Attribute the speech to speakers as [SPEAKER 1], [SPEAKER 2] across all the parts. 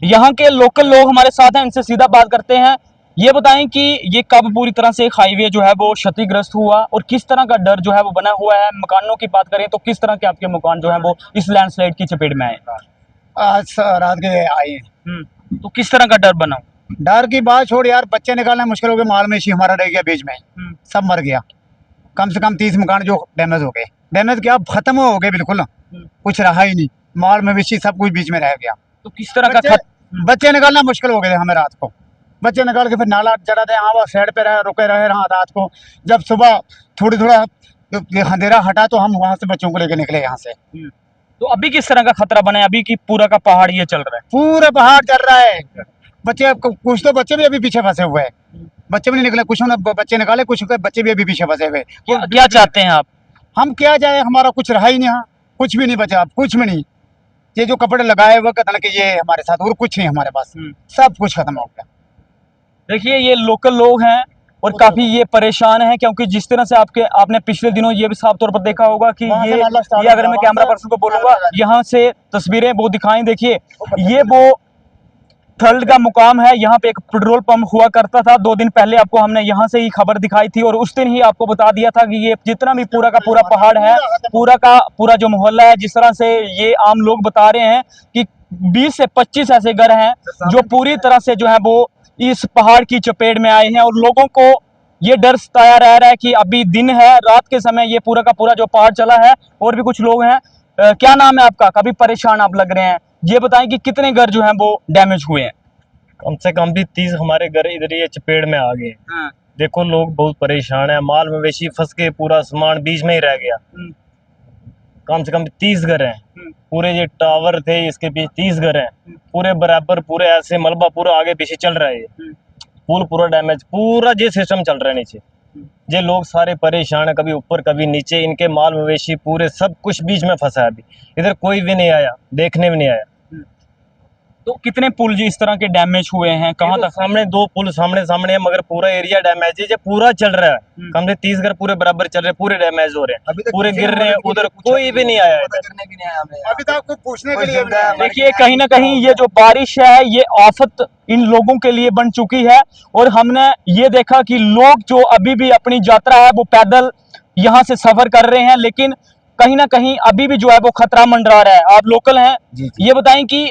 [SPEAKER 1] यहाँ के लोकल लोग हमारे साथ हैं, इनसे सीधा बात करते हैं। ये बताएं कि ये कब पूरी तरह से हाईवे जो है वो क्षतिग्रस्त हुआ और किस तरह का डर जो है वो बना हुआ है। मकानों की बात करें तो किस तरह के आपके मकान जो है वो इस लैंडस्लाइड की चपेट में आए?
[SPEAKER 2] आज रात के आए हैं।
[SPEAKER 1] तो किस तरह का डर बना?
[SPEAKER 2] डर की बात छोड़ यार, बच्चे निकालना मुश्किल हो गया, माल मवेशी हमारा रह गया बीच में, सब मर गया। कम से कम 30 मकान जो डैमेज हो गए, डैमेज क्या खत्म हो गए बिल्कुल, कुछ रहा ही नहीं, माल मवेशी सब कुछ बीच में रह गया।
[SPEAKER 1] तो किस तरह का
[SPEAKER 2] बच्चे निकालना मुश्किल हो गए हमें रात को, बच्चे निकाल के फिर नाला चढ़ा थे, हाँ वो साइड पे रहे, रुके रहे रहा रात को। जब सुबह थोड़ा अंधेरा हटा तो हम वहां से बच्चों को लेकर निकले यहाँ से।
[SPEAKER 1] तो अभी किस तरह का खतरा बना है? अभी की पूरा का पहाड़ ये चल रहा है,
[SPEAKER 2] पूरा पहाड़ चल रहा है। बच्चे कुछ तो बच्चे भी अभी पीछे फंसे हुए हैं, बच्चे भी नहीं निकले, कुछ बच्चे निकाले, कुछ बच्चे भी अभी पीछे फंसे हुए।
[SPEAKER 1] क्या चाहते हैं आप?
[SPEAKER 2] हम क्या जाए, हमारा कुछ रहा ही नहीं, यहाँ कुछ भी नहीं बचा, कुछ भी नहीं। ये जो कपड़े लगाए हुए कहते कि ये हमारे साथ, और कुछ नहीं हमारे पास, सब कुछ खत्म हो गया।
[SPEAKER 1] देखिए ये लोकल लोग हैं और काफी ये परेशान हैं, क्योंकि जिस तरह से आपने पिछले दिनों ये भी साफ तौर पर देखा होगा कि ये अगर मैं कैमरा पर्सन को बोलूंगा यहाँ से तस्वीरें वो दिखाएं। देखिए ये वो थर्ड का मुकाम है, यहाँ पे एक पेट्रोल पंप हुआ करता था। 2 दिन पहले आपको हमने यहाँ से ही खबर दिखाई थी और उस दिन ही आपको बता दिया था कि ये जितना भी पूरा का पूरा पहाड़ है, पूरा का पूरा जो मोहल्ला है, जिस तरह से ये आम लोग बता रहे हैं कि 20 से 25 ऐसे घर हैं जो पूरी तरह से जो है वो इस पहाड़ की चपेट में आए हैं। और लोगों को ये डर सताया रह रहा है कि अभी दिन है, रात के समय ये पूरा का पूरा जो पहाड़ चला है। और भी कुछ लोग हैं। क्या नाम है आपका? काफी परेशान आप लग रहे हैं, ये बताएं कि कितने घर जो हैं वो डैमेज हुए हैं?
[SPEAKER 3] कम से कम भी 30 हमारे घर इधर ये चपेट में आ गए। देखो लोग बहुत परेशान है, माल मवेशी फंस के पूरा सामान बीच में ही रह गया। कम से कम 30 घर हैं, पूरे ये टावर थे इसके पीछे 30 घर हैं, पूरे बराबर, पूरे ऐसे मलबा पूरा आगे पीछे चल रहा है। ये पुल पूरा डैमेज, पूरा ये सिस्टम चल रहा है नीचे। ये लोग सारे परेशान है, कभी ऊपर कभी नीचे, इनके माल मवेशी पूरे सब कुछ बीच में फंसा है। अभी इधर कोई भी नहीं आया, देखने भी नहीं आया।
[SPEAKER 1] तो कितने पुल जी इस तरह के डैमेज हुए हैं? कहाँ तक?
[SPEAKER 3] सामने 2 पुल सामने है, मगर पूरा एरिया डैमेज है। ये पूरा चल रहा है, कम से 30 घर पूरे बराबर चल रहे हैं, पूरे डैमेज हो रहे हैं, पूरे गिर रहे हैं। उधर कोई भी नहीं आया,
[SPEAKER 2] अभी तक आपको पूछने के लिए।
[SPEAKER 1] देखिए कहीं ना कहीं ये जो बारिश है ये आफत इन लोगों के लिए बन चुकी है। और हमने ये देखा कि लोग जो अभी भी अपनी यात्रा है वो पैदल यहाँ से सफर कर रहे हैं, लेकिन कहीं ना कहीं अभी भी जो है वो खतरा मंडरा रहा है। आप लोकल हैं, ये बताएं कि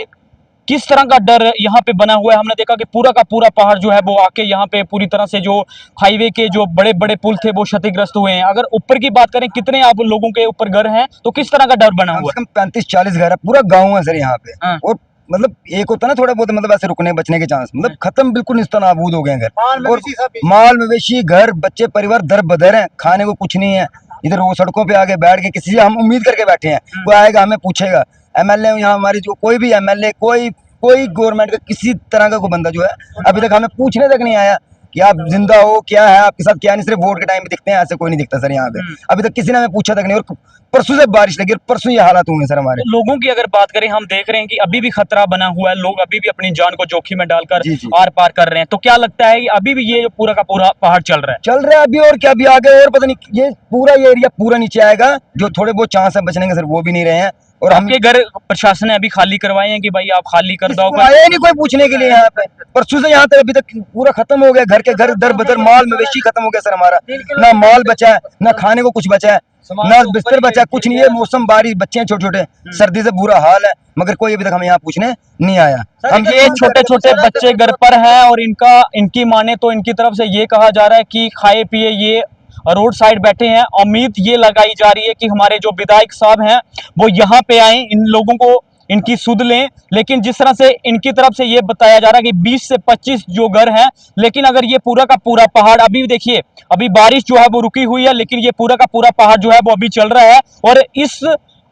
[SPEAKER 1] किस तरह का डर यहाँ पे बना हुआ है? हमने देखा कि पूरा का पूरा पहाड़ जो है वो आके यहाँ पे पूरी तरह से जो हाईवे के जो बड़े बड़े पुल थे वो क्षतिग्रस्त हुए हैं। अगर ऊपर की बात करें, कितने आप लोगों के ऊपर घर हैं, तो किस तरह का डर बना हुआ है?
[SPEAKER 4] 35-40 घर है, पूरा गाँव है सर यहाँ पे। और मतलब एक होता है ना थोड़ा बहुत, मतलब ऐसे रुकने बचने के चांस, मतलब खत्म, बिल्कुल निस्तानाबूद हो गए घर। और माल मवेशी, घर, बच्चे, परिवार दर बदर है, खाने को कुछ नहीं है। इधर वो सड़कों पे आके बैठ के किसी से हम उम्मीद करके बैठे हैं, कोई आएगा हमें पूछेगा। एमएलए यहाँ हमारी जो कोई भी एमएलए, कोई गवर्नमेंट का किसी तरह का कोई बंदा जो है अभी तक हमें पूछने तक नहीं आया कि आप जिंदा हो, क्या है आपके साथ, क्या नहीं। सिर्फ वोट के टाइम पे दिखते हैं, ऐसे कोई नहीं दिखता सर यहाँ पे। अभी तक किसी ने हमें पूछा तक नहीं। और परसों से बारिश लगी और परसों ये हालात हुए सर हमारे।
[SPEAKER 1] लोगों की अगर बात करें, हम देख रहे हैं कि अभी भी खतरा बना हुआ है, लोग अभी भी अपनी जान को जोखिम में डालकर आर पार कर रहे हैं। तो क्या लगता है कि अभी भी ये पूरा का पूरा पहाड़ चल रहा है
[SPEAKER 4] अभी? और क्या अभी आगे और पता नहीं, ये पूरा ये एरिया पूरा नीचे आएगा। जो थोड़े बहुत चांस है बचने के सर वो भी नहीं रहे हैं। और
[SPEAKER 1] हमके घर प्रशासन ने अभी खाली करवाए हैं कि भाई आप खाली कर दो?
[SPEAKER 4] आया नहीं कोई पूछने के लिए यहाँ पे। परसों से यहाँ तक अभी तक पूरा खत्म हो गया, घर के घर दर बदर, माल मवेशी खत्म हो गया सर हमारा। ना माल बचा है, ना खाने को कुछ बचा है, ना बिस्तर बचा है, कुछ नहीं है। मौसम बारिश, बच्चे छोटे छोटे, सर्दी से बुरा हाल है, मगर कोई अभी तक हमें यहाँ पूछने नहीं आया।
[SPEAKER 1] हम ये छोटे छोटे बच्चे घर पर हैं और इनकी माने तो इनकी तरफ से ये कहा जा रहा है कि खाए पिए ये रोड साइड बैठे हैं। उम्मीद ये लगाई जा रही है कि हमारे जो विधायक साहब हैं वो यहाँ पे आए, इन लोगों को इनकी सुध लें। लेकिन जिस तरह से इनकी तरफ से ये बताया जा रहा है कि 20 से 25 जो घर हैं, लेकिन अगर ये पूरा का पूरा पहाड़, अभी देखिए अभी बारिश जो है वो रुकी हुई है, लेकिन ये पूरा का पूरा पहाड़ जो है वो अभी चल रहा है। और इस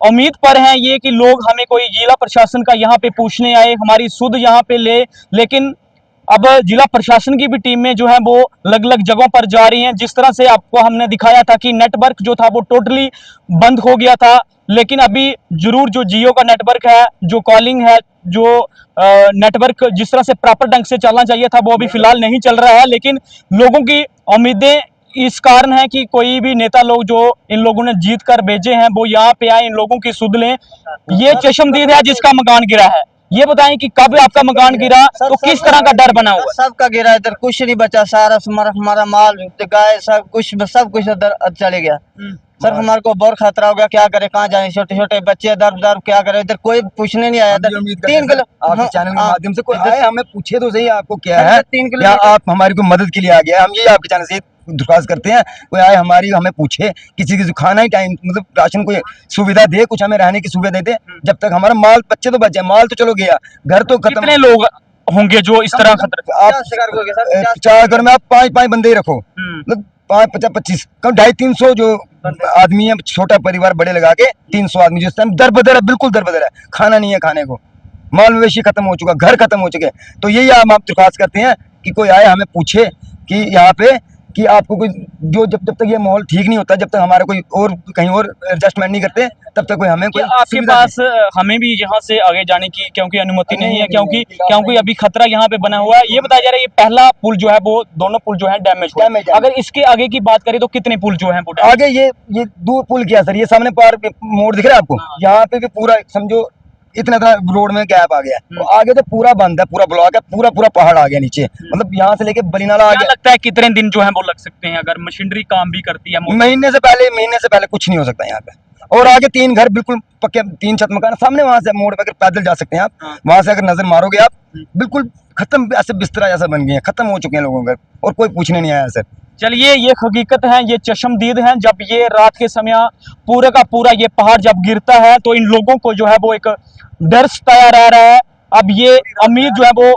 [SPEAKER 1] उम्मीद पर हैं ये कि लोग हमें कोई जिला प्रशासन का यहाँ पे पूछने आए, हमारी सुध यहाँ पे ले। लेकिन अब जिला प्रशासन की भी टीमें जो है वो अलग अलग जगहों पर जा रही हैं। जिस तरह से आपको हमने दिखाया था कि नेटवर्क जो था वो टोटली बंद हो गया था, लेकिन अभी जरूर जो जियो का नेटवर्क है, जो कॉलिंग है, जो नेटवर्क जिस तरह से प्रॉपर ढंग से चलना चाहिए था वो अभी फिलहाल नहीं चल रहा है। लेकिन लोगों की उम्मीदें इस कारण है कि कोई भी नेता लोग जो इन लोगों ने जीत कर भेजे हैं वो यहाँ पे आए, इन लोगों की सुध लें। ये चशमदीद है जिसका मकान गिरा है, ये बताएं कि कब आपका मकान गिरा, तो किस तरह का डर बना हुआ?
[SPEAKER 5] सबका गिरा, इधर कुछ नहीं बचा, सारा हमारा माल गाय सब कुछ इधर चले गया। सर हमारे को बहुत खतरा हो गया, क्या करे, कहाँ जाए, छोटे छोटे बच्चे दर क्या करे, इधर कोई पूछने नहीं आया। इधर 3 किलो
[SPEAKER 4] आपके चैनल के माध्यम से कोई आए हमें पूछे तो सही आपको क्या है,
[SPEAKER 5] 3
[SPEAKER 4] या आप हमारी कोई मदद के लिए आ गया। हम ये आपके चैनल से दरख्वास्त करते हैं, कोई आए हमारी हमें पूछे, किसी की खाना ही टाइम मतलब राशन कोई सुविधा दे, कुछ हमें रहने की सुविधा दे। जब तक हमारा माल, बच्चे तो बचे, माल तो चलो गया, घर तो खत्म।
[SPEAKER 1] कितने लोग होंगे जो इस तरह खतरे?
[SPEAKER 4] आप 4 घर में आप 5 बंदे ही रखो, मतलब 5, 50, 25 कम 250-300 जो आदमी है, छोटा परिवार, बड़े लगा के 300 आदमी जिस टाइम दर बदर है, बिल्कुल दर बदर है, खाना नहीं है खाने को, माल मवेशी खत्म हो चुका, घर खत्म हो चुके। तो यही हम आप दरख्वास्त करते हैं कि कोई आए हमें पूछे कि यहाँ पे कि आपको कोई जो जब तक ये माहौल ठीक नहीं होता, जब तक हमारा कोई और कहीं और एडजस्टमेंट नहीं करते, तब तक कोई हमें कोई
[SPEAKER 1] आपके पास हमें भी यहाँ से आगे जाने की क्योंकि अनुमति नहीं है, क्योंकि अभी खतरा यहाँ पे बना हुआ है। ये बताया जा रहा है ये पहला पुल जो है वो, दोनों पुल जो है डैमेज हुआ है। अगर इसके आगे की बात करें तो कितने पुल जो है वो
[SPEAKER 4] आगे ये 2 पुल किया सर, ये सामने पार मोड़ दिख रहा है आपको, यहाँ पे भी पूरा समझो इतना रोड में गैप आ गया, तो आगे तो पूरा बंद है, पूरा ब्लॉक है, पूरा पहाड़ आ गया नीचे, मतलब यहाँ से लेके बलीनाला आ गया।
[SPEAKER 1] लगता है कितने दिन जो है वो लग सकते हैं अगर मशीनरी काम भी करती है?
[SPEAKER 4] महीने से पहले कुछ नहीं हो सकता यहाँ पे। और आगे 3 घर बिल्कुल पक्के, 3 छत मकान सामने, वहां से मोड़ पे अगर पैदल जा सकते हैं आप, वहां से अगर नजर मारोगे आप, बिल्कुल खत्म, ऐसे बिस्तरा जैसा बन गए हैं, खत्म हो चुके हैं लोगों के, और कोई पूछने नहीं आया सर।
[SPEAKER 1] चलिए, ये हकीकत है, ये चश्मदीद है। जब ये रात के समय पूरा का पूरा ये पहाड़ जब गिरता है तो इन लोगों को जो है वो एक डर सताया रह रहा है। अब ये उम्मीद जो है वो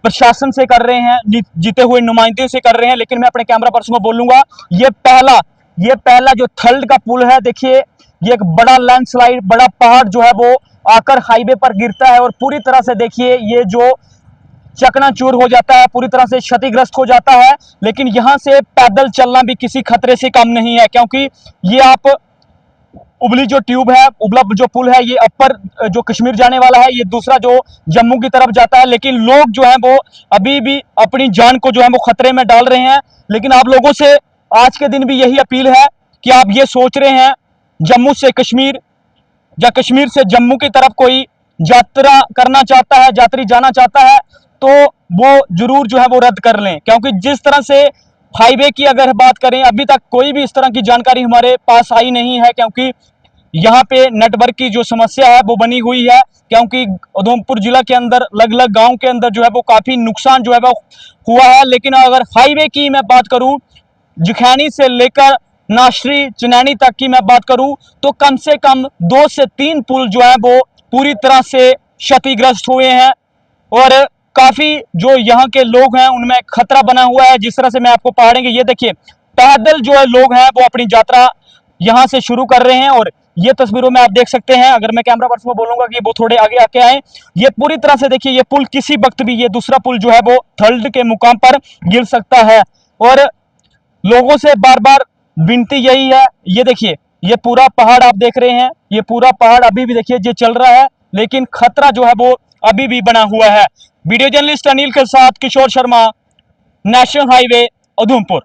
[SPEAKER 1] प्रशासन से कर रहे हैं, जीते हुए नुमाइंदे से कर रहे हैं। लेकिन मैं अपने कैमरा पर्सन को बोलूंगा, ये पहला जो थल्ड का पुल है, देखिए ये एक बड़ा लैंडस्लाइड, बड़ा पहाड़ जो है वो आकर हाईवे पर गिरता है और पूरी तरह से देखिए ये जो चकनाचूर हो जाता है, पूरी तरह से क्षतिग्रस्त हो जाता है। लेकिन यहाँ से पैदल चलना भी किसी खतरे से कम नहीं है, क्योंकि ये आप उबली जो ट्यूब है, उबला जो पुल है, ये अपर जो कश्मीर जाने वाला है, ये दूसरा जो जम्मू की तरफ जाता है। लेकिन लोग जो है वो अभी भी अपनी जान को जो है वो खतरे में डाल रहे हैं। लेकिन आप लोगों से आज के दिन भी यही अपील है कि आप ये सोच रहे हैं जम्मू से कश्मीर या कश्मीर से जम्मू की तरफ कोई यात्रा करना चाहता है, यात्री जाना चाहता है, तो वो जरूर जो है वो रद्द कर लें। क्योंकि जिस तरह से हाईवे की अगर बात करें, अभी तक कोई भी इस तरह की जानकारी हमारे पास आई नहीं है, क्योंकि यहाँ पे नेटवर्क की जो समस्या है वो बनी हुई है। क्योंकि उधमपुर जिला के अंदर अलग अलग गांव के अंदर जो है वो काफी नुकसान जो है वो हुआ है। लेकिन अगर हाईवे की मैं बात करूं, जखैनी से लेकर नाशरी चनैनी तक की मैं बात करूं, तो कम से कम 2 से 3 पुल जो है वो पूरी तरह से क्षतिग्रस्त हुए हैं और काफी जो यहाँ के लोग हैं उनमें खतरा बना हुआ है। जिस तरह से मैं आपको पहाड़ेंगे, ये देखिए पैदल जो है लोग हैं वो अपनी यात्रा यहाँ से शुरू कर रहे हैं और ये तस्वीरों में आप देख सकते हैं। अगर मैं कैमरा पर्सन को बोलूंगा कि वो थोड़े आगे आके आए, ये पूरी तरह से देखिए, ये पुल किसी वक्त भी, ये दूसरा पुल जो है वो थर्ड के मुकाम पर गिर सकता है। और लोगों से बार बार विनती यही है, ये देखिए ये पूरा पहाड़ आप देख रहे हैं, ये पूरा पहाड़ अभी भी देखिए ये चल रहा है, लेकिन खतरा जो है वो अभी भी बना हुआ है। वीडियो जर्नलिस्ट अनिल के साथ किशोर शर्मा, नेशनल हाईवे उधमपुर।